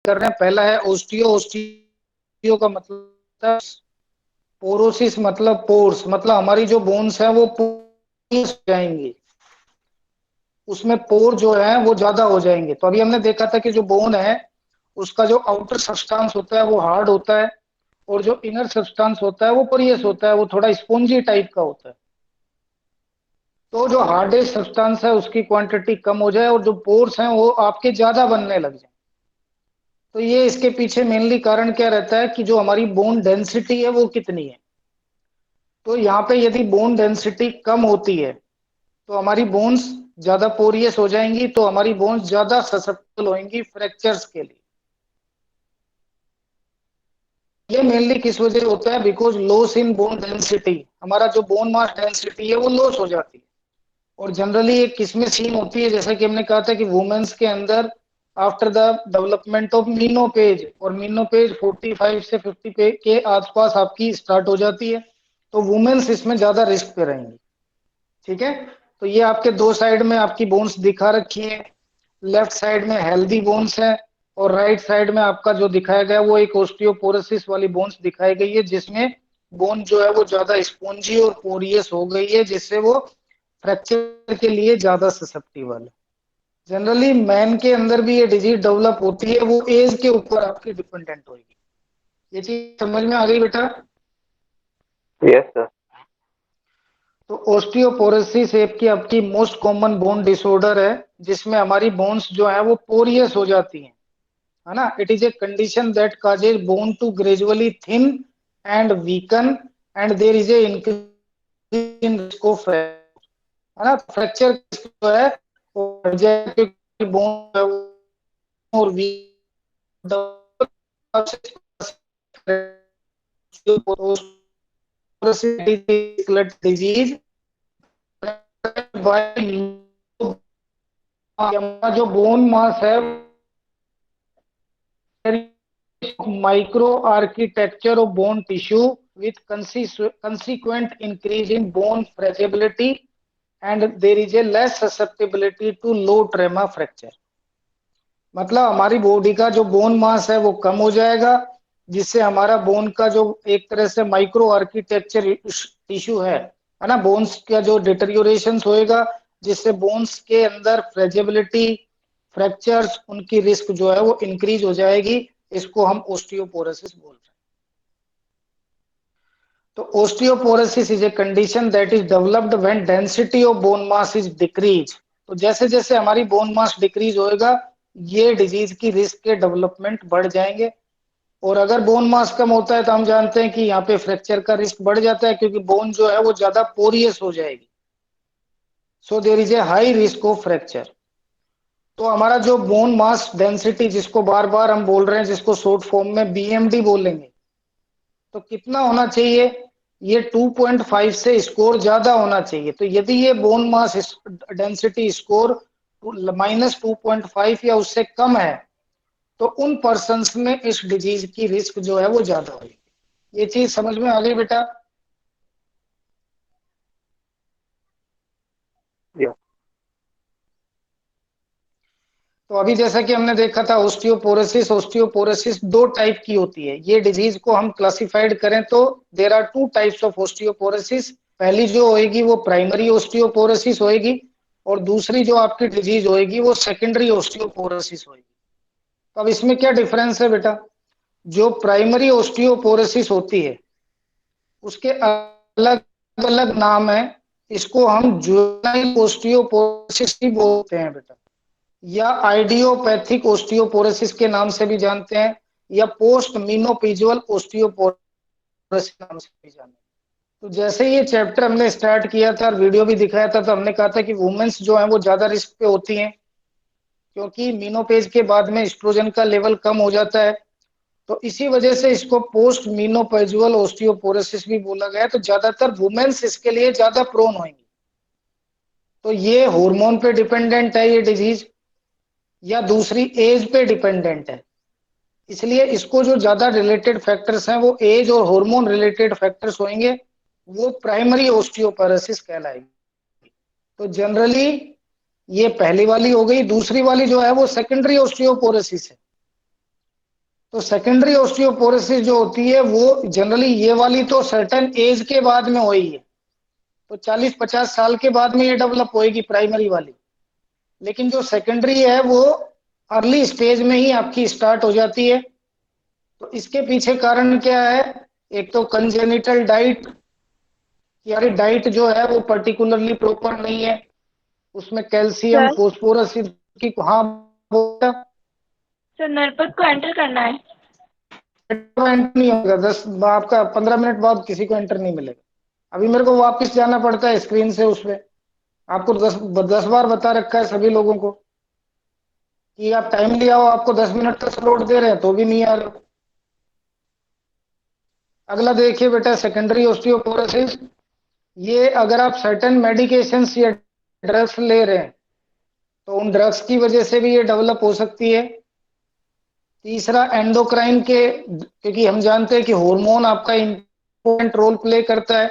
कर रहे हैं। पहला है ओस्टियो। ओस्टियो का मतलब पोरोसिस, मतलब पोर्स, मतलब हमारी जो बोन्स है वो पोर्स जाएंगी, उसमें पोर जो है वो ज्यादा हो जाएंगे। तो अभी हमने देखा था कि जो बोन है उसका जो आउटर सब्सटेंस होता है वो हार्ड होता है, और जो इनर सब्सटेंस होता है वो पोरियस होता है, वो थोड़ा स्पॉन्जी टाइप का होता है। तो जो हार्डेस्ट सब्सटेंस है उसकी क्वांटिटी कम हो जाए और जो पोर्स हैं वो आपके ज्यादा बनने लग जाए। तो ये इसके पीछे मेनली कारण क्या रहता है कि जो हमारी बोन डेंसिटी है वो कितनी है। तो यहाँ पे यदि बोन डेंसिटी कम होती है तो हमारी बोन्स ज्यादा पोरियस हो जाएंगी, तो हमारी बोन्स ज्यादा ससेप्टेबल होंगी फ्रैक्चर्स के लिए। ये मेनली किस वजह से होता है? Because loss in bone density, हमारा जो बोन मास डेंसिटी है वो लॉस हो जाती है। और जनरली एक किसमें सीन होती है, जैसा कि हमने कहा था कि वुमेन्स के अंदर आफ्टर द डेवलपमेंट ऑफ मीनोपेज, और मीनोपेज 45 से 50 पे के आसपास आपकी स्टार्ट हो जाती है, तो वुमेन्स इसमें ज्यादा रिस्क पे रहेंगी। ठीक है, तो ये आपके दो साइड में आपकी बोन्स दिखा रखी है। लेफ्ट साइड में हेल्दी बोन्स है, और राइट साइड में आपका जो दिखाया गया वो एक ओस्टियोपोरोसिस वाली बोन्स दिखाई गई है, जिसमें बोन जो है वो ज्यादा स्पॉन्जी और पोरियस हो गई है, जिससे वो फ्रैक्चर के लिए ज्यादा ससेप्टिबल है। जनरली मैन के अंदर भी ये डिजीज डेवलप होती है, वो एज के ऊपर आपकी डिपेंडेंट होगी। ये चीज समझ में आ गई बेटा? Yes sir. तो ओस्टियोपोरोसिस एक की आपकी मोस्ट कॉमन बोन डिसऑर्डर है, जिसमें हमारी बोन्स जो है वो पोरियस हो जाती हैं, है ना। It is a condition that causes bone to gradually thin and weaken, and there is a increase in risk of, है ना, फ्रैक्चर जो है वो बढ़ जाए, क्योंकि बोन है वो और वीक डिजीज जो बोन मास है micro architecture of bone tissue with consequent increase in bone fragility, and there is a less susceptibility to low trauma fracture। मतलब हमारी बॉडी का जो बोन मास है वो कम हो जाएगा, जिससे हमारा बोन का जो एक तरह से माइक्रो आर्किटेक्चर टिश्यू है ना, बोन्स का जो डिटेरियोरेशन होएगा, जिससे बोन्स के अंदर फ्रेजिबिलिटी, फ्रैक्चर्स, उनकी रिस्क जो है वो इंक्रीज हो जाएगी। इसको हम ओस्टियोपोरोसिस बोल रहे हैं। तो osteoporosis is a condition that is developed when density of bone mass is decrease. तो जैसे जैसे हमारी बोन मास डिक्रीज होएगा, ये डिजीज की रिस्क के डेवलपमेंट बढ़ जाएंगे। और अगर बोन मास कम होता है तो हम जानते हैं कि यहाँ पे फ्रैक्चर का रिस्क बढ़ जाता है, क्योंकि बोन जो है वो ज्यादा पोरियस हो जाएगी। So there is a high risk of fracture. तो हमारा जो बोन मास डेंसिटी, जिसको बार बार हम बोल रहे हैं, जिसको शॉर्ट फॉर्म में बीएमडी बोलेंगे, तो कितना होना चाहिए? ये 2.5 से स्कोर ज्यादा होना चाहिए। तो यदि ये बोन मास डेंसिटी स्कोर -2.5 या उससे कम है, तो उन पर्सन्स में इस डिजीज की रिस्क जो है वो ज्यादा होगी। ये चीज समझ में आ गई बेटा? यस। तो अभी जैसा कि हमने देखा था ओस्टियोपोरोसिस, ओस्टियोपोरोसिस दो टाइप की होती है। ये डिजीज को हम क्लासिफाइड करें तो there are two types of osteoporosis. पहली जो होएगी वो प्राइमरी ओस्टियोपोरोसिस होएगी, और दूसरी जो आपकी डिजीज होएगी वो सेकेंडरी ओस्टियोपोरोसिस होएगी। तो अब इसमें क्या डिफरेंस है बेटा? जो प्राइमरी ओस्टियोपोरोसिस होती है उसके अलग अलग नाम है। इसको हम जुवेनाइल ओस्टियोपोरोसिस भी बोलते हैं बेटा, या आइडियोपैथिक ओस्टियोपोरोसिस के नाम से भी जानते हैं, या पोस्ट मीनोपीजुअल ओस्टियोपोरोसिस नाम से भी जानते हैं। तो जैसे ये चैप्टर हमने स्टार्ट किया था और वीडियो भी दिखाया था, तो हमने कहा था कि वुमेन्स जो है वो ज्यादा रिस्क पे होती हैं, क्योंकि मीनोपेज के बाद में एस्ट्रोजन का लेवल कम हो जाता है। तो इसी वजह से इसको पोस्ट मीनोपेजुअल ओस्टियोपोरोसिस भी बोला गया। तो ज्यादातर वुमेन्स इसके लिए ज्यादा प्रोन होंगी। तो ये हार्मोन पे डिपेंडेंट है ये डिजीज, या दूसरी एज पे डिपेंडेंट है। इसलिए इसको जो ज्यादा रिलेटेड फैक्टर्स हैं वो एज और हार्मोन रिलेटेड फैक्टर्स होंगे, वो प्राइमरी ओस्टियोपोरोसिस कहलाएगी। तो जनरली ये पहली वाली हो गई। दूसरी वाली जो है वो सेकेंडरी ओस्टियोपोरोसिस है। तो सेकेंडरी ऑस्टियोपोरोसिस जो होती है वो जनरली ये वाली तो सर्टेन एज के बाद में हुई है, तो 40-50 साल के बाद में ये डेवलप होएगी प्राइमरी वाली। लेकिन जो सेकेंडरी है वो अर्ली स्टेज में ही आपकी स्टार्ट हो जाती है। तो इसके पीछे कारण क्या है? एक तो कंजेनिटल डाइट, यानी डाइट जो है वो पर्टिकुलरली प्रॉपर नहीं है, उसमें कैल्शियम सर फोस्फोरस की, हाँ बोला। सर नरपत को एंटर करना है। एंटर नहीं होगा, 10 आपका 15 मिनट बाद किसी को एंटर नहीं मिलेगा। अभी मेरे को वापस जाना पड़ता है स्क्रीन से उस पे। आपको 10 बार बता रखा है सभी लोगों को कि आप टाइम ले आओ, आपको 10 मिनट का स्लॉट दे रहे हैं तो भी नहीं आ रहे। अगला देखिए बेटा, सेकेंडरी ऑस्टियोपोरोसिस। ये अगर आप सर्टेन मेडिकेशंस या ड्रग्स ले रहे हैं तो उन ड्रग्स की वजह से भी ये डेवलप हो सकती है। तीसरा एंडोक्राइन के, क्योंकि हम जानते हैं कि हार्मोन आपका इंपॉर्टेंट रोल प्ले करता है।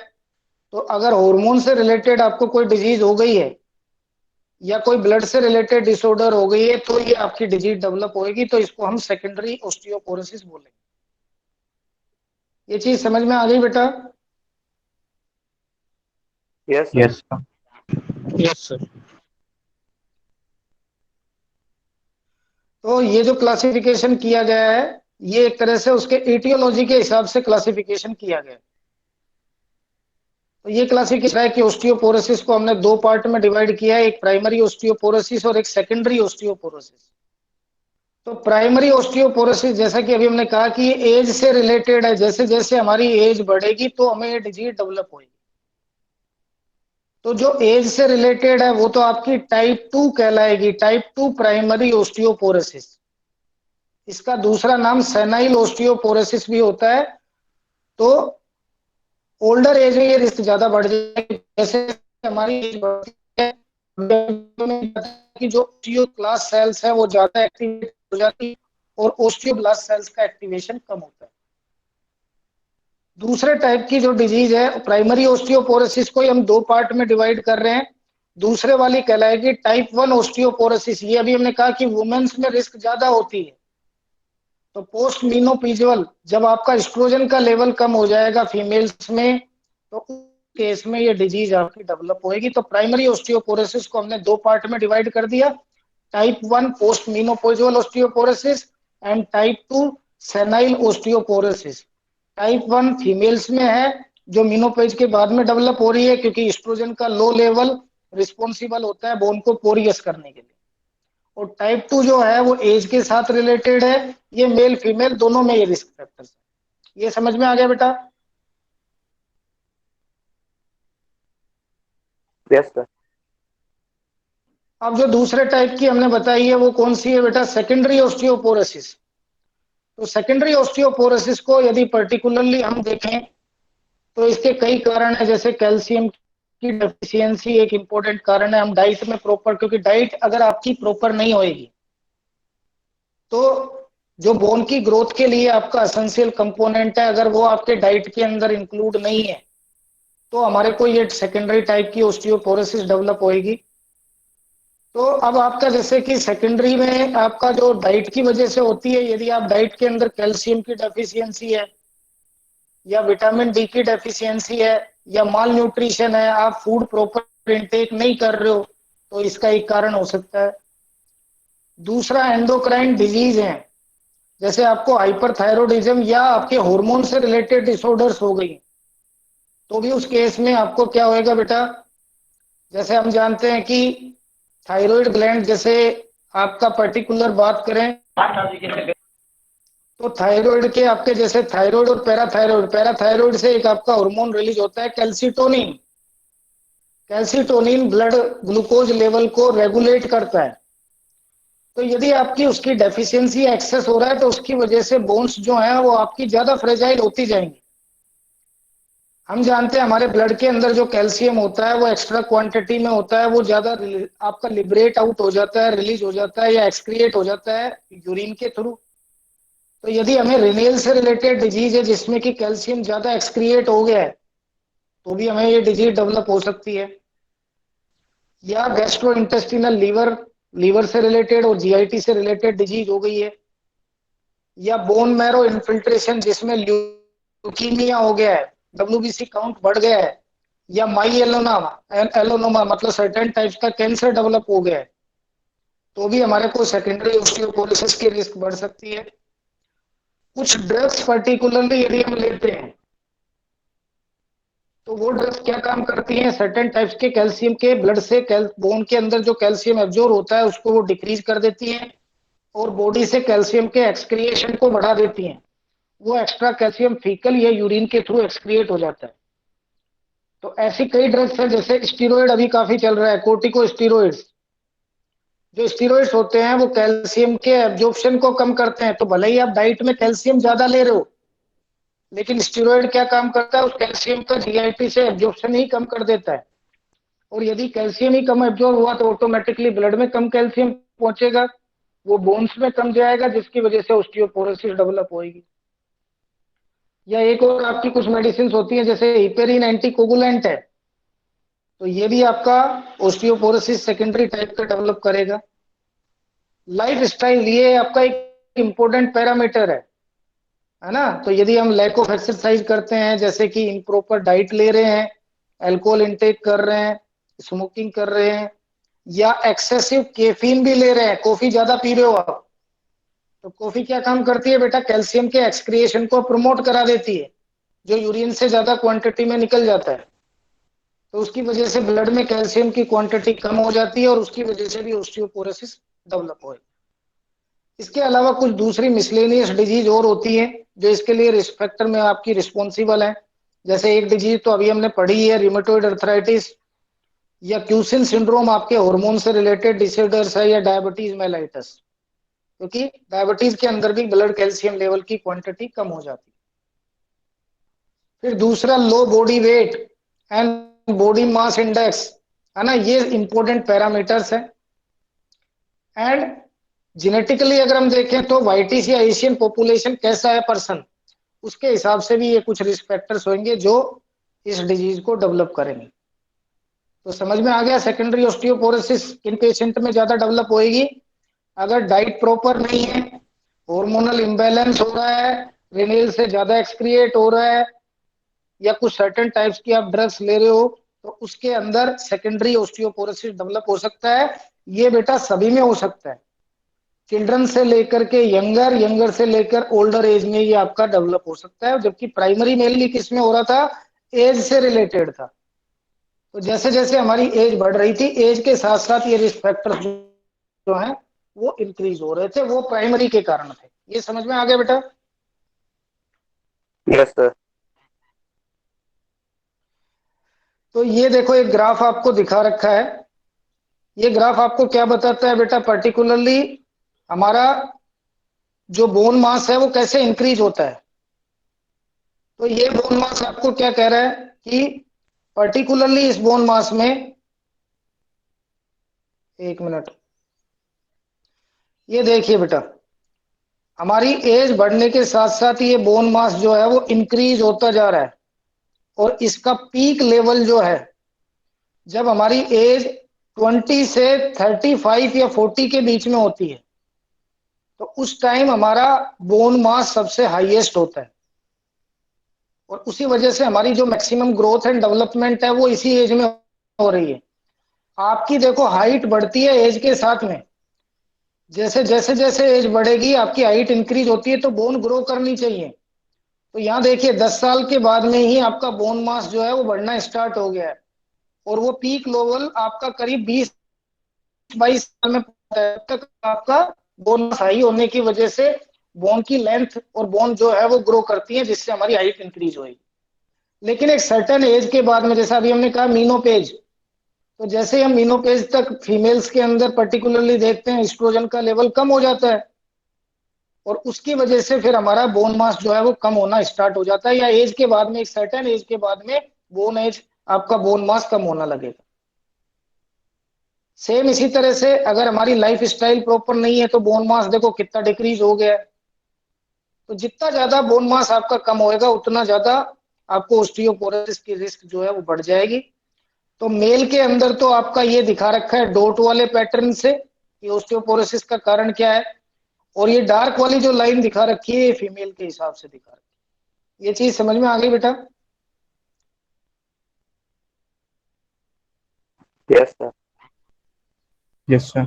तो अगर हार्मोन से रिलेटेड आपको कोई डिजीज हो गई है या कोई ब्लड से रिलेटेड डिसऑर्डर हो गई है तो ये आपकी डिजीज डेवलप होगी, तो इसको हम सेकेंडरी ऑस्टियोपोरोसिस बोलेंगे। ये चीज समझ में आ गई बेटा? Yes, sir. Yes, sir. Yes sir. तो ये जो क्लासिफिकेशन किया गया है ये एक तरह से उसके एटियोलॉजी के हिसाब से क्लासिफिकेशन किया गया है। तो ये क्लासिफिकेशन है कि ऑस्टियोपोरोसिस को हमने दो पार्ट में डिवाइड किया है, एक प्राइमरी ऑस्टियोपोरोसिस और एक सेकेंडरी ऑस्टियोपोरोसिस। तो प्राइमरी ऑस्टियोपोरोसिस जैसा कि अभी हमने कहा कि ये एज से रिलेटेड है, जैसे जैसे हमारी एज बढ़ेगी तो हमें ये डिजीज डेवलप होगी। तो जो एज से रिलेटेड है वो तो आपकी टाइप 2 कहलाएगी, टाइप 2 प्राइमरी ऑस्टियोपोरोसिस। इसका दूसरा नाम सेनाइल ऑस्टियोपोरोसिस भी होता है। तो ओल्डर एज में ये रिस्क ज्यादा बढ़ जाएगी, जैसे हमारी एज बढ़ती है कि जो ऑस्टियो क्लास सेल्स है वो ज्यादा एक्टिवेट हो जाती है और ओस्टियोब्लास्ट सेल्स का एक्टिवेशन कम होता है। दूसरे टाइप की जो डिजीज है प्राइमरी ऑस्टियोपोरोसिस को हम दो पार्ट में डिवाइड कर रहे हैं। दूसरे वाली कहलाएगी टाइप 1 ऑस्टियोपोरोसिस। ये अभी हमने कहा कि वुमेन्स में रिस्क ज्यादा होती है। तो पोस्ट मीनोपॉज़ल, जब आपका एस्ट्रोजन का लेवल कम हो जाएगा फीमेल्स में तो उस केस में ये डिजीज आपकी डेवलप होएगी। तो प्राइमरी ऑस्टियोपोरोसिस को हमने दो पार्ट में डिवाइड कर दिया, type 1 post menopausal osteoporosis and type 2 senile osteoporosis. Type 1 females में है जो मीनोपेज के बाद में डेवलप हो रही है, क्योंकि एस्ट्रोजन का लो लेवल रिस्पॉन्सिबल होता है बोन को पोरियस करने के लिए। और टाइप 2 जो है वो एज के साथ रिलेटेड है, ये मेल फीमेल दोनों में ये रिस्क फैक्टर्स है। ये समझ में आ गया बेटा? Yes, sir. अब जो दूसरे टाइप की हमने बताई है वो कौन सी है बेटा? Secondary osteoporosis. तो सेकेंडरी ऑस्टियोपोरोसिस को यदि पर्टिकुलरली हम देखें तो इसके कई कारण है, जैसे कैल्शियम की डेफिशिएंसी एक इंपॉर्टेंट कारण है। हम डाइट में प्रॉपर, क्योंकि डाइट अगर आपकी प्रॉपर नहीं होएगी तो जो बोन की ग्रोथ के लिए आपका एसेंशियल कंपोनेंट है अगर वो आपके डाइट के अंदर इंक्लूड नहीं है तो हमारे को ये सेकेंडरी टाइप की ऑस्टियोपोरोसिस डेवलप होएगी। तो अब आपका जैसे कि सेकेंडरी में आपका जो डाइट की वजह से होती है, यदि आप डाइट के अंदर कैल्शियम की डेफिशिएंसी है या विटामिन डी की डेफिशिएंसी है या माल न्यूट्रिशन है, आप फूड प्रॉपर इनटेक नहीं कर रहे हो, तो इसका एक कारण हो सकता है। दूसरा एंडोक्राइन डिजीज है, जैसे आपको हाइपरथायरॉयडिज्म या आपके हार्मोन से रिलेटेड डिसऑर्डर्स हो गई तो भी उस केस में आपको क्या होएगा बेटा? जैसे हम जानते हैं कि थायराइड ग्लैंड, जैसे आपका पर्टिकुलर बात करें तो थायराइड के आपके जैसे थायराइड और पैराथायराइड, पैराथायराइड से एक आपका हार्मोन रिलीज होता है calcitonin. Calcitonin blood glucose level को रेगुलेट करता है। तो यदि आपकी उसकी डेफिशिएंसी एक्सेस हो रहा है तो उसकी वजह से बोन्स जो हैं वो आपकी ज्यादा फ्रेजाइल होती जाएंगी। हम जानते हैं हमारे ब्लड के अंदर जो कैल्शियम होता है वो एक्स्ट्रा क्वांटिटी में होता है, वो ज्यादा आपका लिबरेट आउट हो जाता है, रिलीज हो जाता है या एक्सक्रिएट हो जाता है यूरिन के थ्रू। तो यदि हमें रिनेल से रिलेटेड डिजीज है जिसमें कि कैल्शियम ज्यादा एक्सक्रिएट हो गया है तो भी हमें ये डिजीज डेवलप हो सकती है। या गैस्ट्रो इंटेस्टिनल लीवर से रिलेटेड और जीआईटी से रिलेटेड डिजीज हो गई है। या बोन मैरो इन्फिल्ट्रेशन जिसमें ल्यूकीमिया हो गया है, WBC काउंट बढ़ गया है, या माई एलोनोमा मतलब सर्टेन टाइप्स का कैंसर डेवलप हो गया है, तो भी हमारे को सेकेंडरी ऑस्टियोपोरोसिस की रिस्क बढ़ सकती है। कुछ ड्रग्स पर्टिकुलरली यदि हम लेते हैं तो वो ड्रग्स क्या काम करती हैं, सर्टेन टाइप्स के कैल्शियम के ब्लड से बोन के अंदर जो कैल्शियम एब्जॉर्ब होता है उसको वो डिक्रीज कर देती हैं और बॉडी से कैल्शियम के एक्सक्रिएशन को बढ़ा देती हैं। वो एक्स्ट्रा कैल्शियम फीकल या यूरिन के थ्रू एक्सक्रिएट हो जाता है। तो ऐसी कई ड्रग्स है, जैसे स्टीरॉयड अभी काफी चल रहा है, कोर्टिकोस्टीरॉइड्स। जो स्टीरॉइड्स होते हैं वो कैल्शियम के एब्जॉर्प्शन को कम करते हैं। तो भले ही आप डाइट में कैल्शियम ज्यादा ले रहे हो, लेकिन स्टीरॉयड क्या काम करता है, उस कैल्शियम का जीआईटी से एब्जॉर्प्शन ही कम कर देता है। और यदि कैल्शियम ही कम एब्जॉर्ब हुआ तो ऑटोमेटिकली ब्लड में कम कैल्शियम पहुंचेगा, वो बोन्स में कम जाएगा, जिसकी वजह से ऑस्टियोपोरोसिस डेवलप होगी। या एक और आपकी कुछ मेडिसिन होती है, जैसे हिपेरिन एंटीकोगुलेंट है, तो ये भी आपका ऑस्टियोपोरोसिस सेकेंडरी टाइप का डेवलप करेगा। लाइफ स्टाइल ये आपका एक इंपॉर्टेंट पैरामीटर है ना। तो यदि हम लैक ऑफ एक्सरसाइज करते हैं, जैसे कि इम्प्रॉपर डाइट ले रहे हैं, अल्कोहल इंटेक कर रहे हैं, स्मोकिंग कर रहे हैं, या एक्सेसिव कैफीन भी ले रहे हैं, कॉफी ज्यादा पी रहे हो आप, तो कॉफी क्या काम करती है बेटा, कैल्शियम के एक्सक्रिएशन को प्रमोट करा देती है, जो यूरिन से ज्यादा क्वांटिटी में निकल जाता है। तो उसकी वजह से ब्लड में कैल्शियम की क्वांटिटी कम हो जाती है और उसकी वजह से भी ऑस्टियोपोरोसिस डेवलप होगी। इसके अलावा कुछ दूसरी मिसलेनियस डिजीज और होती है जो इसके लिए रिस्क फैक्टर में आपकी रिस्पॉन्सिबल है। जैसे एक डिजीज तो अभी हमने पढ़ी है, रिमेटोइड अर्थराइटिस, या क्यूसिन सिंड्रोम आपके हार्मोन से रिलेटेड डिसऑर्डर्स है, या डायबिटीज मेलाइटस, क्योंकि डायबिटीज के अंदर भी ब्लड कैल्शियम लेवल की क्वांटिटी कम हो जाती है। फिर दूसरा low body weight and body mass index है ना, ये इंपॉर्टेंट पैरामीटर्स है। एंड जेनेटिकली अगर हम देखें तो वाइटिस या एशियन पॉपुलेशन कैसा है पर्सन, उसके हिसाब से भी ये कुछ रिस्क फैक्टर्स होंगे जो इस डिजीज को डेवलप करेंगे। तो समझ में आ गया, सेकेंडरी ऑस्टियोपोरोसिस किन पेशेंट में ज्यादा डेवलप होएगी, अगर डाइट प्रॉपर नहीं है, हार्मोनल इम्बैलेंस हो रहा है, रिनेल से ज्यादा एक्सक्रिएट हो रहा है, या कुछ सर्टेन टाइप्स की आप ड्रग्स ले रहे हो, तो उसके अंदर सेकेंडरी ऑस्टियोपोरोसिस डेवलप हो सकता है। ये बेटा सभी में हो सकता है, चिल्ड्रन से लेकर के यंगर, यंगर से लेकर ओल्डर एज में ये आपका डेवलप हो सकता है। जबकि प्राइमरी मेनली किस में हो रहा था, एज से रिलेटेड था। तो जैसे जैसे हमारी एज बढ़ रही थी, एज के साथ साथ ये रिस्क फैक्टर्स जो हैं वो इंक्रीज हो रहे थे, वो प्राइमरी के कारण थे। ये समझ में आ गया बेटा? Yes sir. तो ये देखो एक ग्राफ आपको दिखा रखा है। ये ग्राफ आपको क्या बताता है बेटा, पर्टिकुलरली हमारा जो बोन मास है वो कैसे इंक्रीज होता है। तो ये बोन मास आपको क्या कह रहा है कि पर्टिकुलरली इस बोन मास में, एक मिनट, ये देखिए बेटा, हमारी एज बढ़ने के साथ साथ ये बोन मास जो है वो इंक्रीज होता जा रहा है। और इसका पीक लेवल जो है, जब हमारी एज 20 से 35 या 40 के बीच में होती है, तो उस टाइम हमारा बोन मास सबसे हाईएस्ट होता है। और उसी वजह से हमारी जो मैक्सिमम ग्रोथ एंड डेवलपमेंट है वो इसी एज में हो रही है। आपकी देखो हाइट बढ़ती है एज के साथ में, जैसे जैसे जैसे एज बढ़ेगी आपकी हाइट इंक्रीज होती है, तो बोन ग्रो करनी चाहिए। तो यहाँ देखिए 10 साल के बाद में ही आपका बोन मास जो है वो बढ़ना स्टार्ट हो गया है, और वो पीक लेवल आपका करीब 20-22 साल में पहुंचा है। तब तक आपका बोन मास हाई होने की वजह से बोन की लेंथ और बोन जो है वो ग्रो करती है, जिससे हमारी हाइट इंक्रीज होगी। लेकिन एक सर्टेन एज के बाद में, जैसा अभी हमने कहा मीनोपेज, तो जैसे हम मीनोपेज तक फीमेल्स के अंदर पर्टिकुलरली देखते हैं एस्ट्रोजन का लेवल कम हो जाता है, और उसकी वजह से फिर हमारा बोन मास जो है वो कम होना स्टार्ट हो जाता है, या एज के बाद में, एक सर्टेन एज के बाद में आपका बोन मास कम होना लगेगा। सेम इसी तरह से अगर हमारी लाइफ स्टाइल प्रॉपर नहीं है तो बोन मास देखो कितना डिक्रीज हो गया है। तो जितना ज्यादा बोन मास आपका कम होएगा उतना ज्यादा आपको ऑस्टियोपोरोसिस की रिस्क जो है वो बढ़ जाएगी। तो मेल के अंदर तो आपका ये दिखा रखा है डॉट वाले पैटर्न से कि ऑस्टियोपोरोसिस का कारण क्या है। और ये डार्क वाली जो लाइन दिखा रखी है ये फीमेल के हिसाब से दिखा रखी है। ये चीज समझ में आ गई बेटा? Yes, sir. Yes, sir.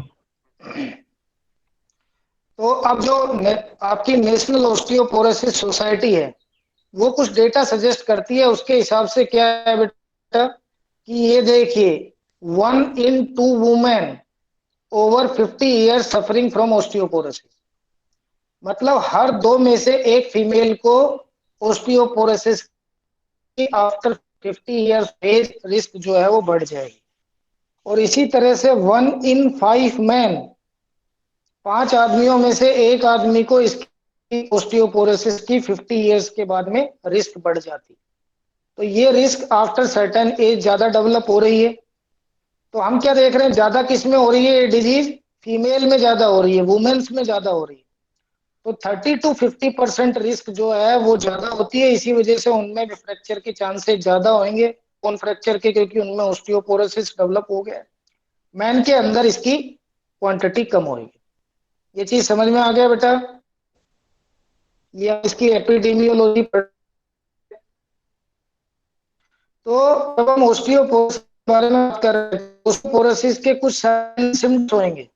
तो अब जो आपकी नेशनल ऑस्टियोपोरोसिस सोसाइटी है वो कुछ डेटा सजेस्ट करती है, उसके हिसाब से क्या है बेटा कि ये देखिए 1 in 2 women over 50 years suffering from osteoporosis, मतलब हर 2 में से एक फीमेल को ऑस्टियोपोरोसिस की आफ्टर 50 ईयर्स एज रिस्क जो है वो बढ़ जाएगी। और इसी तरह से 1 in 5 मैन, 5 आदमियों में से एक आदमी को इसकी ऑस्टियोपोरोसिस की 50 ईयर्स के बाद में रिस्क बढ़ जाती। तो ये रिस्क आफ्टर सर्टेन एज ज्यादा डेवलप हो रही है। तो हम क्या देख रहे हैं, ज्यादा किस में हो रही है ये डिजीज? फीमेल में ज्यादा हो रही है, वुमेन्स में ज्यादा हो रही है। तो 30 to 50% रिस्क जो है वो ज्यादा होती है। इसी वजह से उनमें भी फ्रैक्चर के चांसेस ज्यादा होंगे, बोन फ्रैक्चर के, क्योंकि उनमें ऑस्टियोपोरोसिस डेवलप हो गया है। मैन के अंदर इसकी क्वांटिटी कम होगी। ये चीज समझ में आ गया बेटा? ये इसकी एपिडेमियोलॉजी। तो जब हम ऑस्टियोपोरोसिस के बारे में बात कर रहे हैं, ऑस्टियोपोरोसिस के कुछ सिम्टम्स होंगे।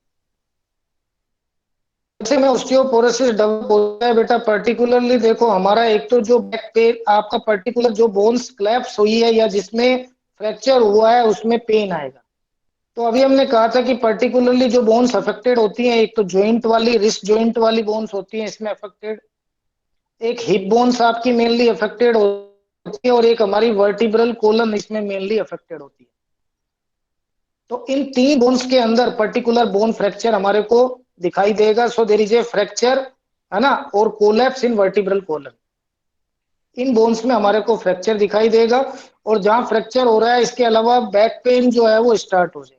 जैसे में ऑस्टियोपोरोसिस डेवलप होता है बेटा, पर्टिकुलरली देखो हमारा एक तो जो बैक पेन, आपका पर्टिकुलर जो बोन्स क्लैप्स हुई है या जिसमें फ्रैक्चर हुआ है उसमें पेन आएगा। तो अभी हमने कहा था कि पर्टिकुलरली जो बोन्स अफेक्टेड होती हैं, एक तो जॉइंट वाली, रिस्ट जॉइंट वाली बोन्स होती हैं इसमें अफेक्टेड, एक हिप बोन्स आपकी मेनली अफेक्टेड होती है, और एक हमारी वर्टिब्रल कोलन इसमें मेनली अफेक्टेड होती है। तो इन 3 बोन्स के अंदर पर्टिकुलर बोन फ्रैक्चर हमारे को दिखाई देगा। So there is a fracture, है ना, और कोलैप्स इन वर्टिब्रल कोलन। इन बोन्स में हमारे को फ्रैक्चर दिखाई देगा, और जहां फ्रैक्चर हो रहा है इसके अलावा बैक पेन जो है वो स्टार्ट हो जाएगा।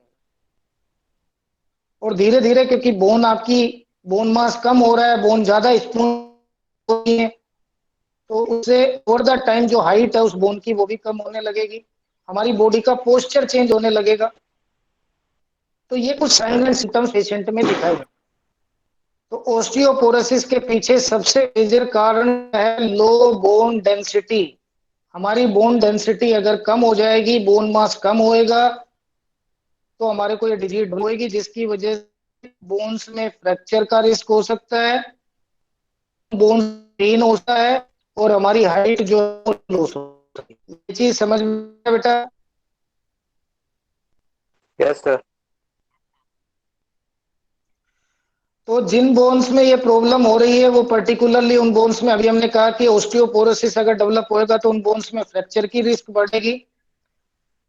और धीरे धीरे, क्योंकि बोन आपकी, बोन मास कम हो रहा है, बोन ज्यादा स्मूथ हो रही है, तो उससे ओवर द टाइम जो हाइट है उस बोन की वो भी कम होने लगेगी, हमारी बॉडी का पोस्चर चेंज होने लगेगा। तो ये कुछ साइन एंड सिम्टम्स पेशेंट में दिखाई देते। तो ऑस्टियोपोरोसिस के पीछे सबसे मेजर कारण है लो बोन डेंसिटी। हमारी बोन डेंसिटी अगर कम हो जाएगी, बोन मास कम होएगा, तो हमारे को ये डिजीज होएगी, जिसकी वजह से बोन्स में फ्रैक्चर का रिस्क हो सकता है, बोन पेन होता है, और हमारी हाइट जो लॉस होती है। ये चीज समझ में आया बेटा? Yes, sir. तो जिन बोन्स में ये प्रॉब्लम हो रही है वो पर्टिकुलरली उन बोन्स में, अभी हमने कहा कि ऑस्टियोपोरोसिस अगर डेवलप होएगा तो उन बोन्स में फ्रैक्चर की रिस्क बढ़ेगी।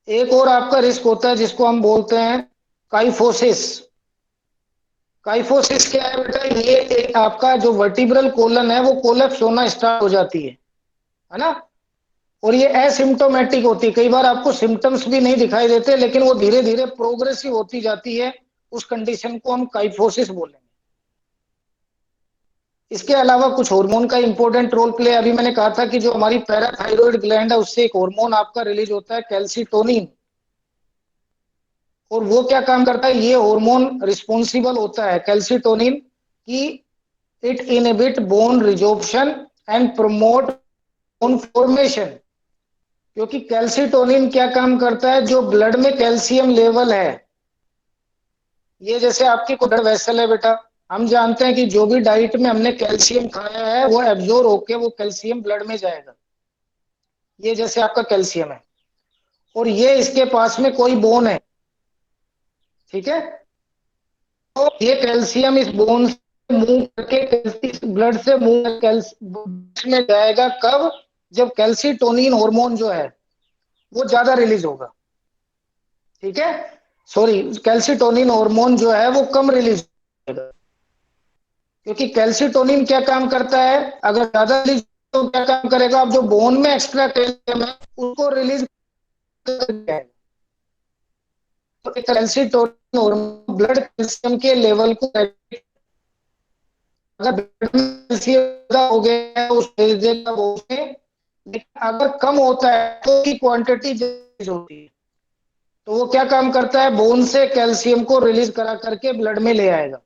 एक और आपका रिस्क होता है जिसको हम बोलते हैं काइफोसिस। काइफोसिस क्या है बेटा? ये एक आपका जो वर्टिब्रल कोलन है वो कोलैप्स होना स्टार्ट हो जाती है ना, और ये एसिम्टोमेटिक होती है। कई बार आपको सिम्टम्स भी नहीं दिखाई देते, लेकिन वो धीरे धीरे प्रोग्रेसिव होती जाती है। उस कंडीशन को हम काइफोसिस बोलेंगे। इसके अलावा कुछ हार्मोन का इंपॉर्टेंट रोल प्ले, अभी मैंने कहा था कि जो हमारी पैराथायरॉइड ग्लैंड है उससे एक हार्मोन आपका रिलीज होता है कैल्सीटोनिन, और वो क्या काम करता है? ये हार्मोन रिस्पॉन्सिबल होता है कैल्सीटोनिन की it inhibit bone resorption and promote bone formation. क्योंकि कैल्सीटोनिन क्या काम करता है? जो ब्लड में कैल्शियम लेवल है, ये जैसे आपकी ब्लड वेसल है बेटा, हम जानते हैं कि जो भी डाइट में हमने कैल्शियम खाया है वो एब्जॉर्ब होके वो कैल्शियम ब्लड में जाएगा। ये जैसे आपका कैल्शियम है, और ये इसके पास में कोई बोन है, ठीक है, तो ये कैल्शियम इस बोन से मूव करके ब्लड से मूव में जाएगा। कब? जब कैल्सीटोनिन हार्मोन जो है वो ज्यादा रिलीज होगा, ठीक है, सॉरी, कैल्सीटोनिन हार्मोन जो है वो कम रिलीज होगा। क्योंकि कैल्सीटोनिन क्या काम करता है? अगर ज्यादा रिलीज तो क्या काम करेगा? अब जो बोन में एक्स्ट्रा कैल्शियम है उसको रिलीज करेगा। तो कैल्सीटोनिन हार्मोन ब्लड कैल्शियम के लेवल को, अगर ब्लड में कैल्शियम ज्यादा हो गया है उस में, लेकिन अगर कम होता है तो की क्वांटिटी ज्यादा होती है, तो वो क्या काम करता है? बोन से कैल्शियम को रिलीज करा करके ब्लड में ले आएगा।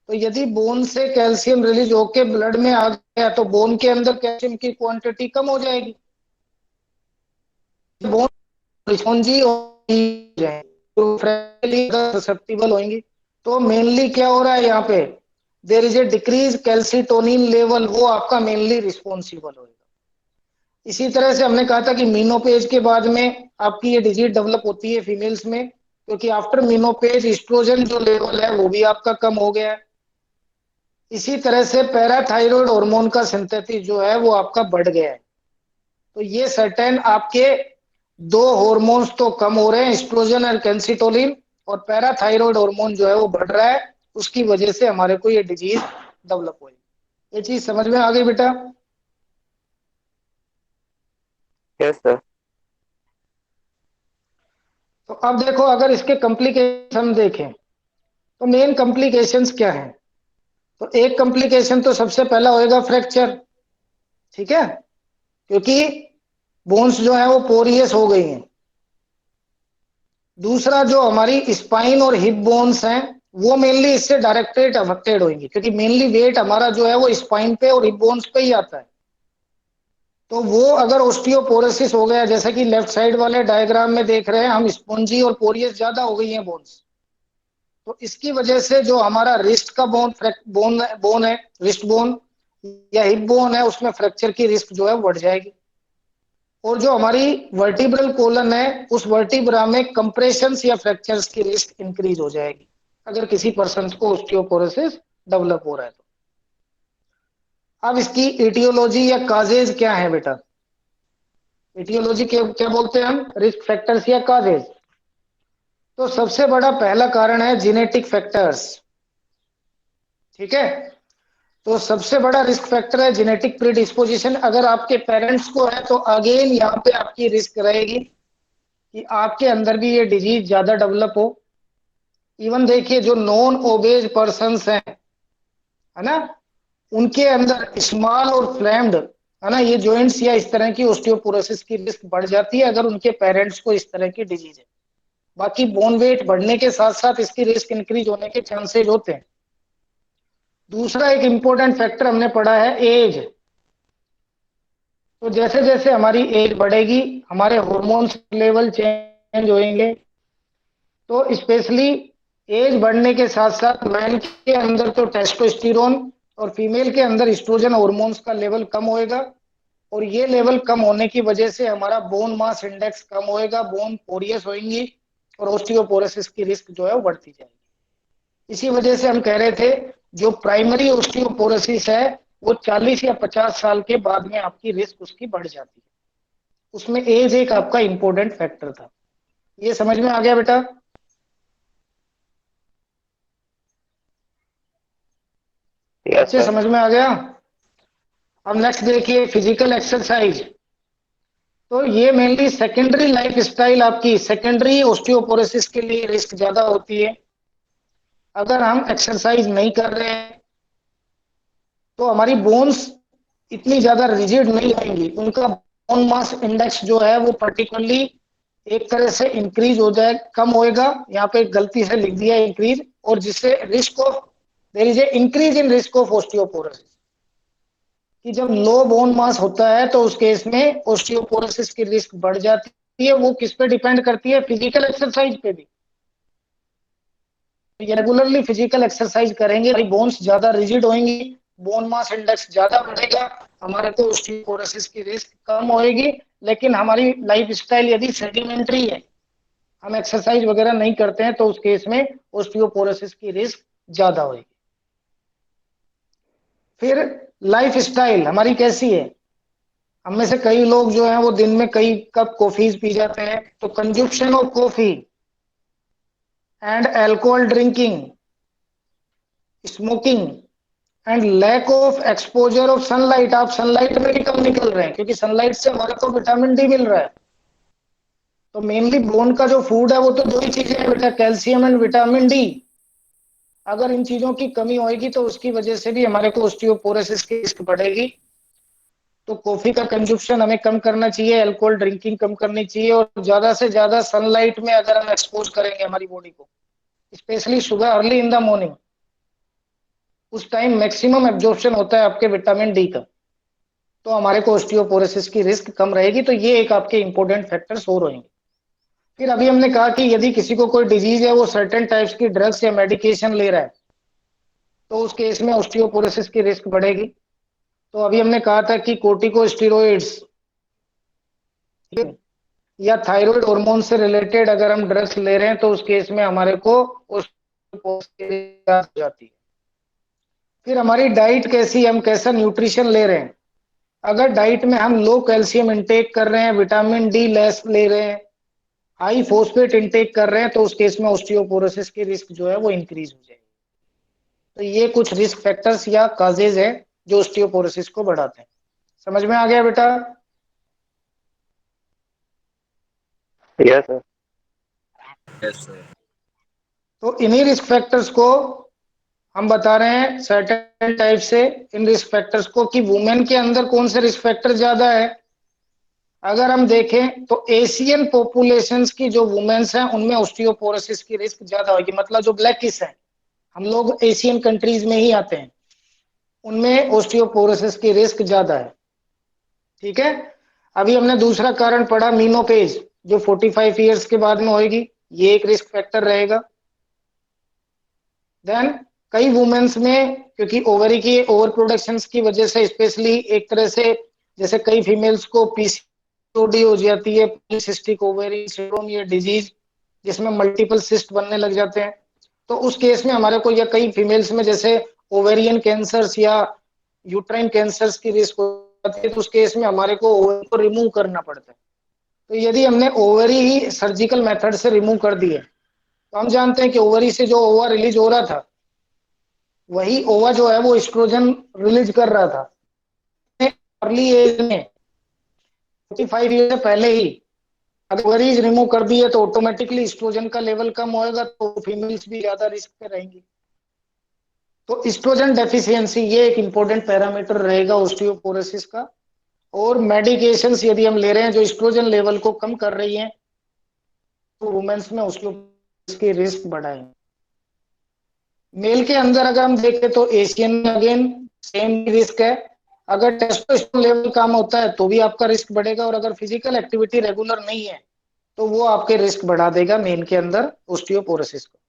तो यदि बोन से कैल्शियम रिलीज होके ब्लड में आ गया तो बोन के अंदर कैल्शियम की क्वांटिटी कम हो जाएगी, बोन रिस्पॉन्जी हो जाएंगे, तो ससेप्टिबल होंगी। तो मेनली क्या हो रहा है यहाँ पे, there is a decrease calcitonin level, वो आपका मेनली रिस्पॉन्सिबल होगा। इसी तरह से हमने कहा था कि मीनोपेज के बाद में आपकी ये डिजीज डेवलप होती है फीमेल्स में, क्योंकि आफ्टर मीनोपेज एस्ट्रोजन जो लेवल है वो भी आपका कम हो गया है। इसी तरह से पैराथायरॉयड हार्मोन का सिंथेसिस जो है वो आपका बढ़ गया है। तो ये सर्टेन आपके दो हार्मोन्स तो कम हो रहे हैं, एस्ट्रोजन और कैल्सिटोनिन, और पैराथायरॉयड हार्मोन जो है वो बढ़ रहा है, उसकी वजह से हमारे को ये डिजीज डेवलप हुई। ये चीज समझ में आ गई बेटा? Yes sir. तो अब देखो, अगर इसके कॉम्प्लिकेशन हम देखें तो मेन कॉम्प्लिकेशंस क्या हैं। तो एक कॉम्प्लिकेशन तो सबसे पहला होएगा फ्रैक्चर, ठीक है, क्योंकि बोन्स जो है वो पोरियस हो गई हैं। दूसरा, जो हमारी स्पाइन और हिप बोन्स हैं वो मेनली इससे डायरेक्टली अफेक्टेड होंगी, क्योंकि मेनली वेट हमारा जो है वो स्पाइन पे और हिप बोन्स पे ही आता है। तो वो अगर ओस्टियोपोरोसिस हो गया, जैसे कि लेफ्ट साइड वाले डायग्राम में देख रहे हैं हम, स्पॉन्जी और पोरियस ज्यादा हो गई हैं बोन्स, तो इसकी वजह से जो हमारा रिस्ट का बोन बोन बोन है, रिस्ट बोन या हिप बोन है, उसमें फ्रैक्चर की रिस्क जो है बढ़ जाएगी। और जो हमारी वर्टिब्रल कोलन है, उस वर्टिब्रा में कंप्रेशन या फ्रैक्चर्स की रिस्क इंक्रीज हो जाएगी अगर किसी पर्सन को ओस्टियोपोरोसिस डेवलप हो रहा है तो। अब इसकी एटियोलॉजी या काजेज क्या है बेटा? एटियोलॉजी क्या बोलते हैं हम, रिस्क फैक्टर्स या काजेज। तो सबसे बड़ा पहला कारण है जेनेटिक फैक्टर्स, ठीक है। तो सबसे बड़ा रिस्क फैक्टर है जेनेटिक प्रीडिस्पोजिशन। अगर आपके पेरेंट्स को है तो अगेन यहाँ पे आपकी रिस्क रहेगी कि आपके अंदर भी ये डिजीज ज्यादा डेवलप हो। इवन देखिए, जो नॉन ओबेज पर्सन्स हैं, है ना, उनके अंदर स्मॉल और फ्लैम्ड, है ना, ये जॉइंट्स या इस तरह की ओस्टियोपोरोसिस की रिस्क बढ़ जाती है अगर उनके पेरेंट्स को इस तरह की डिजीज है। बाकी बोन वेट बढ़ने के साथ साथ इसकी रिस्क इंक्रीज होने के चांसेस होते हैं। दूसरा एक इंपॉर्टेंट फैक्टर हमने पढ़ा है एज। तो जैसे जैसे हमारी एज बढ़ेगी हमारे हार्मोन्स लेवल चेंज होंगे। तो स्पेशली एज बढ़ने के साथ साथ मैन के अंदर तो टेस्टोस्टेरोन और फीमेल के अंदर एस्ट्रोजन हार्मोन्स का लेवल कम होएगा, और ये लेवल कम होने की वजह से हमारा बोन मास इंडेक्स कम होएगा, बोन पोरियस होंगी और ओस्टियोपोरोसिस की रिस्क जो है वो बढ़ती जाएगी। इसी वजह से हम कह रहे थे जो प्राइमरी ओस्टियोपोरोसिस है वो 40 या 50 साल के बाद में आपकी रिस्क उसकी बढ़ जाती है। उसमें एज एक आपका इंपॉर्टेंट फैक्टर था। ये समझ में आ गया बेटा? यस बच्चे सर। समझ में आ गया? अब नेक्स्ट देखिए फिजिकल एक्सरसाइज। तो ये मेनली सेकेंडरी लाइफ स्टाइल, आपकी सेकेंडरी ओस्टियोपोरोसिस के लिए रिस्क ज्यादा होती है। अगर हम एक्सरसाइज नहीं कर रहे हैं तो हमारी बोन्स इतनी ज्यादा रिजिड नहीं रहेंगी, उनका बोन मास इंडेक्स जो है वो पर्टिकुलरली एक तरह से इंक्रीज हो जाए, कम होएगा। यहाँ पे गलती से लिख दिया इंक्रीज, और जिससे risk of, there is a increase in risk of osteoporosis, कि जब लो बोन मास होता है तो उस केस में ओस्टियोपोरोसिस की रिस्क बढ़ जाती है। वो किस पे डिपेंड करती है? फिजिकल एक्सरसाइज पे भी। रेगुलरली फिजिकल एक्सरसाइज करेंगे हमारी बोन्स ज्यादा रिजिड होंगी, बोन मास इंडेक्स ज्यादा बढ़ेगा, हमारे को ओस्टियोपोरोसिस की रिस्क कम होएगी। लेकिन हमारी लाइफ स्टाइल यदि सेडिमेंट्री है, हम एक्सरसाइज वगैरह नहीं करते हैं, तो उस केस में ओस्टियोपोरोसिस की रिस्क ज्यादा होगी। फिर लाइफ स्टाइल हमारी कैसी है? हम में से कई लोग जो हैं वो दिन में कई कप कॉफीज पी जाते हैं। तो consumption of coffee and alcohol drinking, smoking and lack of exposure of sunlight, आप सनलाइट में भी कम निकल रहे हैं क्योंकि सनलाइट से हमारे को विटामिन डी मिल रहा है। तो मेनली बोन का जो फूड है वो तो दो ही चीजें हैं बेटा, कैल्शियम एंड विटामिन डी। अगर इन चीजों की कमी होगी तो उसकी वजह से भी हमारे को ओस्टियोपोरोसिस की रिस्क बढ़ेगी। तो कॉफी का कंजप्शन हमें कम करना चाहिए, अल्कोहल ड्रिंकिंग कम करनी चाहिए, और ज्यादा से ज्यादा सनलाइट में अगर हम एक्सपोज करेंगे हमारी बॉडी को, स्पेशली सुबह अर्ली इन द मॉर्निंग, उस टाइम मैक्सिमम एब्जॉर्प्शन होता है आपके विटामिन डी का, तो हमारे को ऑस्टियोपोरोसिस की रिस्क कम रहेगी। तो ये एक आपके इंपॉर्टेंट फैक्टर्स और होंगे। फिर अभी हमने कहा कि यदि किसी को कोई डिजीज है, वो सर्टेन टाइप्स की ड्रग्स या मेडिकेशन ले रहा है, तो उस केस में ऑस्टियोपोरोसिस की रिस्क बढ़ेगी। तो अभी हमने कहा था कि कोर्टिकोस्टेरॉइड्स या थायराइड हार्मोन से रिलेटेड अगर हम ड्रग्स ले रहे हैं, तो उस केस में हमारे को ऑस्टियोपोरोसिस हो जाती है। फिर हमारी डाइट कैसी, हम कैसा न्यूट्रिशन ले रहे हैं। अगर डाइट में हम लो कैल्शियम इंटेक कर रहे हैं, विटामिन डी लेस ले रहे हैं, हाई फोस्फेट इंटेक कर रहे हैं, तो उस केस में ऑस्टियोपोरोसिस की रिस्क जो है वो इंक्रीज हो जाएगी। तो ये कुछ रिस्क फैक्टर्स या काजेज है जो ऑस्टियोपोरोसिस को बढ़ाते हैं। समझ में आ गया बेटा? Yes, sir. Yes, sir. तो इन्हीं रिस्क फैक्टर्स को हम बता रहे हैं सर्टेन टाइप से, इन रिस्क फैक्टर्स को, कि वुमेन के अंदर कौन से रिस्क फैक्टर ज्यादा है। अगर हम देखें तो एशियन पॉपुलेशंस की जो वुमेन्स हैं, उनमें ऑस्टियोपोरोसिस की रिस्क ज्यादा होगी। मतलब जो ब्लैकिश है, हम लोग एशियन कंट्रीज में ही आते हैं, उनमें ऑस्टियोपोरोसिस की रिस्क ज्यादा है। ठीक है। अभी हमने दूसरा कारण पढ़ा मीनोपेज, जो 45 इयर्स के बाद में होगी, ये एक रिस्क फैक्टर रहेगा। देन कई वुमेन्स में, क्योंकि ओवरी की ओवर प्रोडक्शन की वजह से, स्पेशली एक तरह से जैसे कई फीमेल्स को पीसीओडी हो जाती है, पॉलीसिस्टिक ओवरी सिंड्रोम, ये डिजीज जिसमें मल्टीपल सिस्ट बनने लग जाते हैं, तो उस केस में हमारे को, या कई फीमेल्स में जैसे ओवेरियन कैंसर्स या यूट्राइन कैंसर्स की रिस्क हो जाती है, तो उस केस में हमारे को ओवरी को रिमूव करना पड़ता है। तो यदि हमने ओवरी ही सर्जिकल मेथड से रिमूव कर दी है, तो हम जानते हैं कि ओवरी से जो ओवा रिलीज हो रहा था, वही ओवा जो है वो एस्ट्रोजन रिलीज कर रहा था। अर्ली एज में 45 ईयर से पहले ही अगर ओवरीज रिमूव कर दिए, तो ऑटोमेटिकली एस्ट्रोजन का लेवल कम होएगा, तो फीमेल्स भी ज्यादा रिस्क पे रहेंगी। तो एस्ट्रोजन डेफिशिएंसी ये एक इंपॉर्टेंट पैरामीटर रहेगा ऑस्टियोपोरोसिस का। और मेडिकेशंस यदि हम ले रहे हैं जो एस्ट्रोजन लेवल को कम कर रही हैं, तो वुमेन्स में ऑस्टियोपोरोसिस की रिस्क बढ़ाएंगे। मेल के अंदर अगर हम देखें तो एशियन में अगेन सेम रिस्क है। अगर टेस्टोस्टेरोन लेवल कम होता है तो भी आपका रिस्क बढ़ेगा, और अगर फिजिकल एक्टिविटी रेगुलर नहीं है तो वो आपके रिस्क बढ़ा देगा मेल के अंदर ऑस्टियोपोरोसिस को।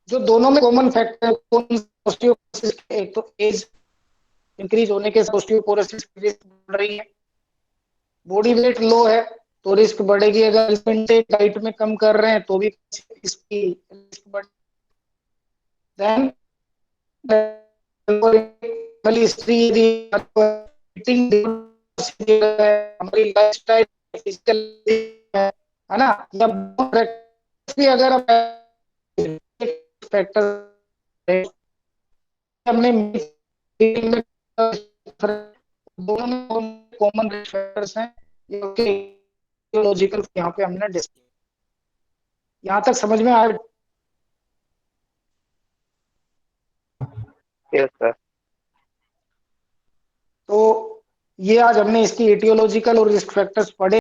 जो दोनों में कॉमन फैक्टर ऑस्टियोपोरोसिस, एक तो एज इंक्रीज होने के साथ ऑस्टियोपोरोसिस की रिस्क बढ़ रही है, बॉडी वेट लो है तो रिस्क बढ़ेगी, अगर डाइट में कम कर रहे हैं तो भी इसकी रिस्क बढ़। देन हिस्ट्री, हमारी लाइफस्टाइल, फिजिकल है ना, भी अगर फैक्टर हमने दोनों में कॉमन फैक्टर्स हैं जो कि लॉजिकल यहाँ पे हमने डिस्कस। यहाँ तक समझ में आया? Yes, sir. तो ये आज हमने इसकी एटियोलॉजिकल और रिस्क फैक्टर्स पढ़े।